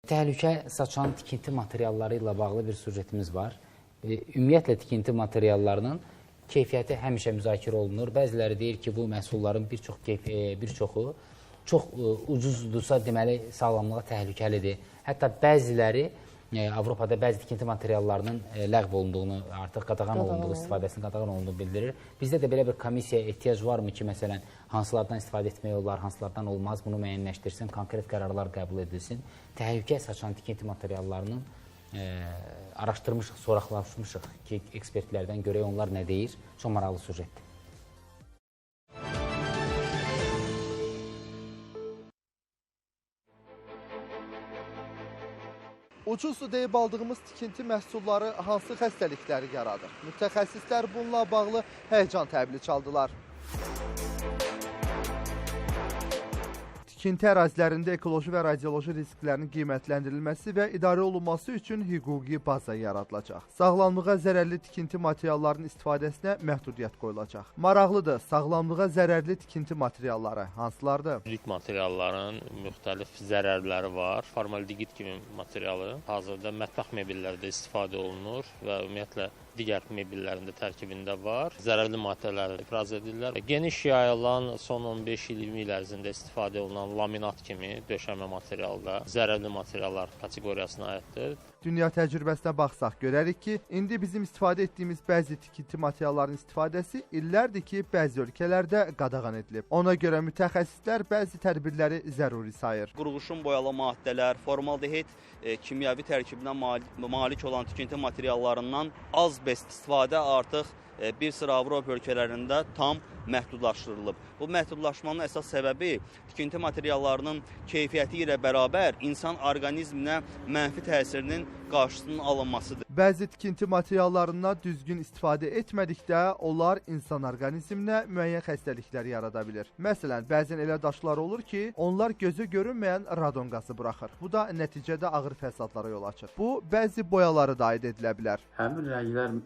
Təhlükə saçan tikinti materialları ilə bağlı bir sujetimiz var. Ümumiyyətlə, tikinti materiallarının keyfiyyəti həmişə müzakirə olunur. Bəziləri deyir ki, bu məhsulların bir çoxu çox ucuzdursa, deməli, sağlamlığa təhlükəlidir. Hətta bəziləri Avropada bəzi tikinti materiallarının ləğv olunduğunu, artıq qadağan olunduğu, istifadəsinin qadağan olunduğunu bildirir. Bizdə də belə bir komissiyaya ehtiyac varmı ki, məsələn, hansılardan istifadə etmək olar, hansılardan olmaz, bunu müəyyənləşdirsin, konkret qərarlar qəbul edilsin. Təhlükə saçan tikinti materiallarının araşdırmışıq, soraqlaşmışıq ki, ekspertlərdən görək onlar nə deyir. Çox maraqlı sujetdir. Ucuzdur deyib aldığımız tikinti məhsulları hansı xəstəlikləri yaradır? Mütəxəssislər bununla bağlı həyəcan təbili çaldılar. Tikinti ərazilərində ekoloji və radioloji risklərinin qiymətləndirilməsi və idarə olunması üçün hüquqi baza yaradılacaq. Sağlamlığa zərərli tikinti materiallarının istifadəsinə məhdudiyyət qoyulacaq. Maraqlıdır, sağlamlığa zərərli tikinti materialları hansılardır? İlk materialların müxtəlif zərərləri var. Formaldegid kimi materialı hazırda mətbəx mebellərdə istifadə olunur və ümumiyyətlə digər mebellərində tərkibində var. Zərərli maddələr ifraz edirlər. Geniş yayılan son 15-20 il ərzində istifadə olunan laminat kimi döşəmə materialda zərərli materiallar kateqoriyasına aiddir. Dünya təcrübəsinə baxsaq görərik ki, indi bizim istifadə etdiyimiz bəzi tikinti materialların istifadəsi illərdir ki, bəzi ölkələrdə qadağan edilib. Ona görə mütəxəssislər bəzi tədbirləri zəruri sayır. Qurğuşun boyalı maddələr, formaldehid kimyəvi tərkibinə malik olan tikinti materiallarından az istifadə artıq bir sıra Avropa ölkələrində tam məhdudlaşdırılıb. Bu məhdudlaşmanın əsas səbəbi tikinti materiallarının keyfiyyəti ilə bərabər insan orqanizminə mənfi təsirinin qarşısının alınmasıdır. Bəzi tikinti materiallarından düzgün istifadə etmədikdə onlar insan orqanizminə müəyyən xəstəliklər yarada bilir. Məsələn, bəzən elə daşlar olur ki, onlar gözə görünməyən radon qazı buraxır. Bu da nəticədə ağır fəsadlara yol açır. Bu, bəzi boyaları da aid edilə bilər. Həmin rənglər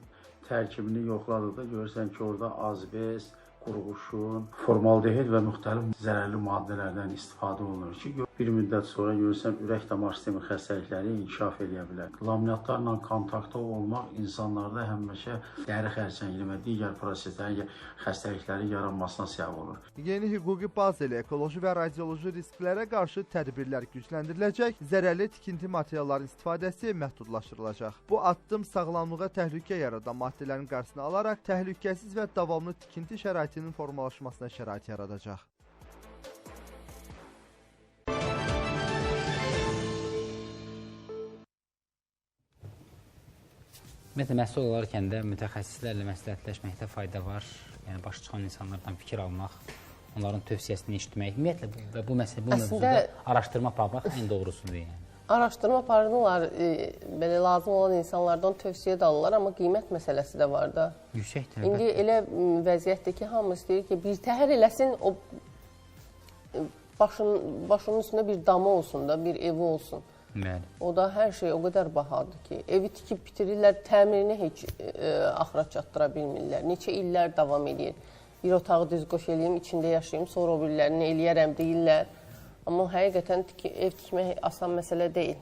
tərkibini yoxladıqda görürsən ki, orada azbest, qurğuşun, formaldehid və müxtəlif zərərli maddələrdən istifadə olunur ki, bir müddət sonra görürsən ürək damar sistemi xəstəlikləri inkişaf edə bilər. Laminatlarla kontaktda olmaq insanlarda həmişə dəri xərçəngi və digər proseslərin xəstəliklərin yaranmasına səbəb olur. Yeni hüquqi baza ilə ekoloji və radioloji risklərə qarşı tədbirlər gücləndiriləcək, zərərli tikinti materialların istifadəsi məhdudlaşdırılacaq. Bu addım sağlamlığa təhlükə yaradan maddələrin qarşısını alaraq təhlükəsiz və davamlı tikinti şəraitinin formalaşmasına şərait yaradacaq. Ümumiyyətlə, məhsul olarkən də mütəxəssislərlə məsləhətləşməkdə fayda var. Yəni, başı çıxan insanlardan fikir almaq, onların tövsiyəsini eşitmək. Ümumiyyətlə, bu mövzuda araşdırma aparmaq ən doğrusudur. Yəni. Araşdırma aparırlar, belə lazım olan insanlardan tövsiyə də alırlar, amma qiymət məsələsi də var da. Yüksəkdir. İndi elə vəziyyətdir ki, hamı istəyir ki, bir təhər eləsin, o başının üstündə bir damı olsun da, bir evi olsun. Bəli. O da hər şey o qədər bahadır ki, evi tikib bitirirlər, təmirini heç axıra çatdıra bilmirlər. Neçə illər davam edir. Bir otağı düz qoş eləyim, içində yaşayayım, sonra o birilərini eləyərəm deyirlər. Amma həqiqətən ev tikmək asan məsələ deyil.